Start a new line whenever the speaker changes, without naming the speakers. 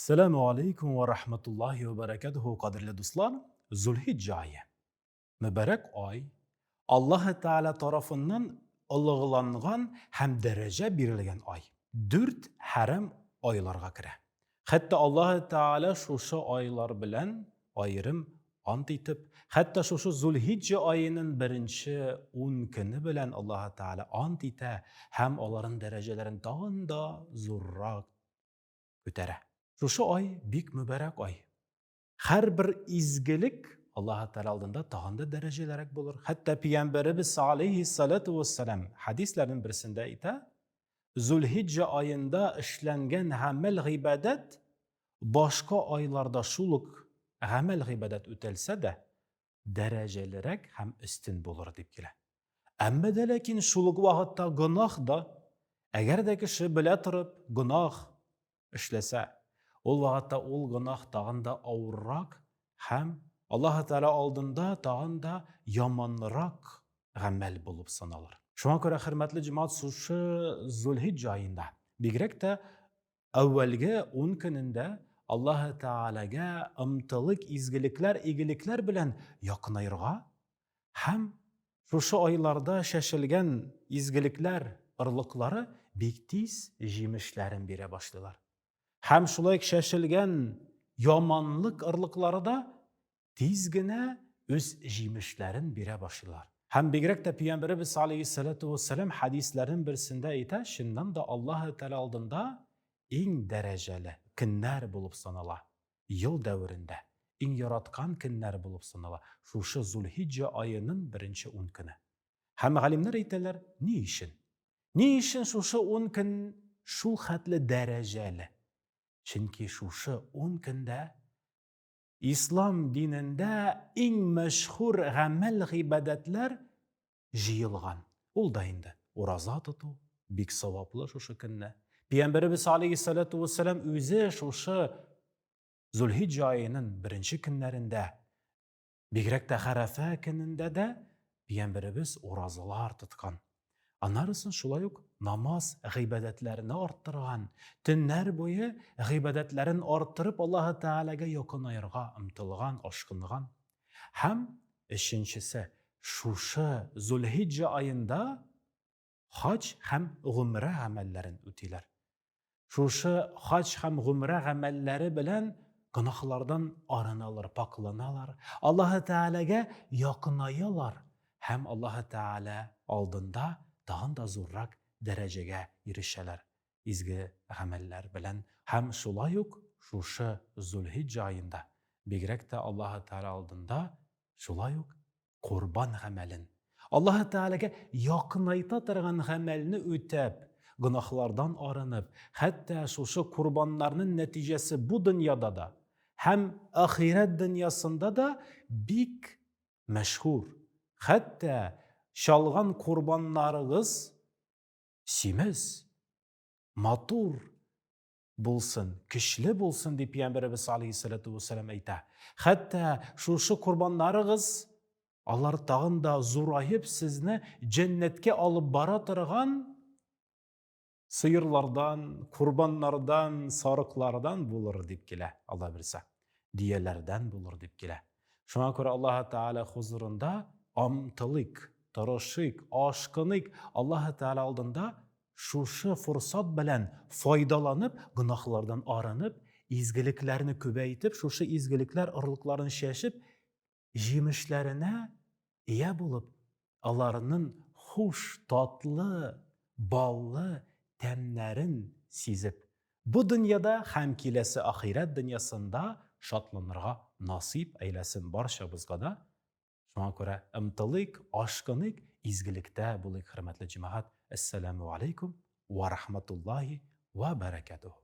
Assalamu alaikum wa rahmatullahi wa barakatuhu. Qadrli do'stlar, Zulhijja oyi, mübarek oy, Alloh Taala tarafından ulug'langan ham daraja berilgan oy. 4 haram oylarga kira. Hatto Alloh Taala şuşu oylar bilan ayrim ant etib, hatto şuşu Zulhijja oyining birinchi 10 kuni bilan Alloh Taala ant eta, ham ularning darajalarini tag'inda zo'rroq ko'tara. Şuşu oy bik mübarek oy. Her bir izgilik Allah Teala aldığında tağında derecelerek bulur. Hatta Peygamberimiz aleyhissalatu vesselam hadislerin birisinde ise Zulhicce ayında işlengen hamel ibadet başka aylarda şuluk hamel ibadet ötelse de derecelerek hem üstün bulur deyip gele. Amma da lakin şuluk vakitte günah da eğer de kişi bile turib günah işlese, ol vakitte ol günah tağında ağırrak hem Allah Teala aldığında tağında yamanrak amel bulup sanalır. Şuna göre hürmetli cemaat şu Zulhicce ayında bigrek de evvelge 10 gününde Allah Teala'ga ımtılık, izgilikler, igilikler bilen yakınayırga hem şu aylarda şaşılgan izgilikler, ırlıkları bek tez jimişlerin bire başlılar. Hem şulay şaşılgan yamanlık ırlıkları da tezgine öz jimişlerin bire başlılar. Hem bigrek de Peygamberimiz aleyhissalatu vesselam hadislerin birisinde ite, şundan da Allah Teala aldığında en dereceli günler bulup sanala. Yıl devrinde en yaratkan günler bulup sanala. Şu Zulhicce ayının birinci 10 günü. Hem alimler eyteler, ne işin? Ne işin şu 10 gün şu hatlı dereceli? Çünkü şu 10 günde İslam dininde en meşhur amel ibadetler jıyılgan. Ol da indi. Oraza tutu, bik savaplı şu günne. Peygamberimiz aleyhissalatu vesselam özü şu Zulhicce ayının birinci günlerinde, bigrek de Harafa gününde de Peygamberimiz orazalar tutkan. Anlarısın şulay yok namaz ibadetlerini arttırgan, tünler boyu ibadetlerini arttırıp Allah Teala'ga yakın ayırga, ımtılgan, aşkıngan. Hem işinçisi şuşu Zulhicce ayında hac hem gümre amellerin ötüler. Şuşu hac hem gümre amelleri bilen günahlardan arınalar, paklanalar. Allah Teala'ga yakınayılar. Hem Allah Teala aldığında daha da zorrak dereceye erişeler. İzgi ameller bilen. Hem şulay yok şuşu Zulhicce ayında. Bigrek de Allah Teala aldığında şulay yok kurban amelin. Allah Teala'ga yakınayta tırgan amelini ötep, günahlardan arınıp, hatta şu kurbanlarının neticesi bu dünyada da, hem ahiret dünyasında da bik meşhur. Hatta şalgan kurbanlarınız simiz, matur bulsun, kişli bulsun diye Peygamberimiz aleyhissalatu vesselam ayta. Hatta şu kurbanlarınız Allah tağında zorayıp sizni cennetke alıp bara tırgan sıyırlardan, kurbanlardan, sarıklardan bulur deyip gele Allah bilse. Diyelerden bulur deyip gele. Şuna göre Allah Teala huzurunda amtılık, tırışık, aşkınlık Allah Teala aldığında şu fırsat bilen faydalanıp, günahlardan arınıp, izgiliklerini kübeytip, şu izgilikler ırlıklarını şaşıp, jimişlerine iyi bulup, Allah'ının hoş, tatlı, ballı temlerin sizip, bu dünyada hem kilesi ahiret dünyasında şatlanırga nasip eylesin barşabızga da. Şuna göre ımtılık, aşkınlık, izgilikte bulayık hürmetli cemaat. Esselamu aleykum ve rahmetullahi ve berekatuhu.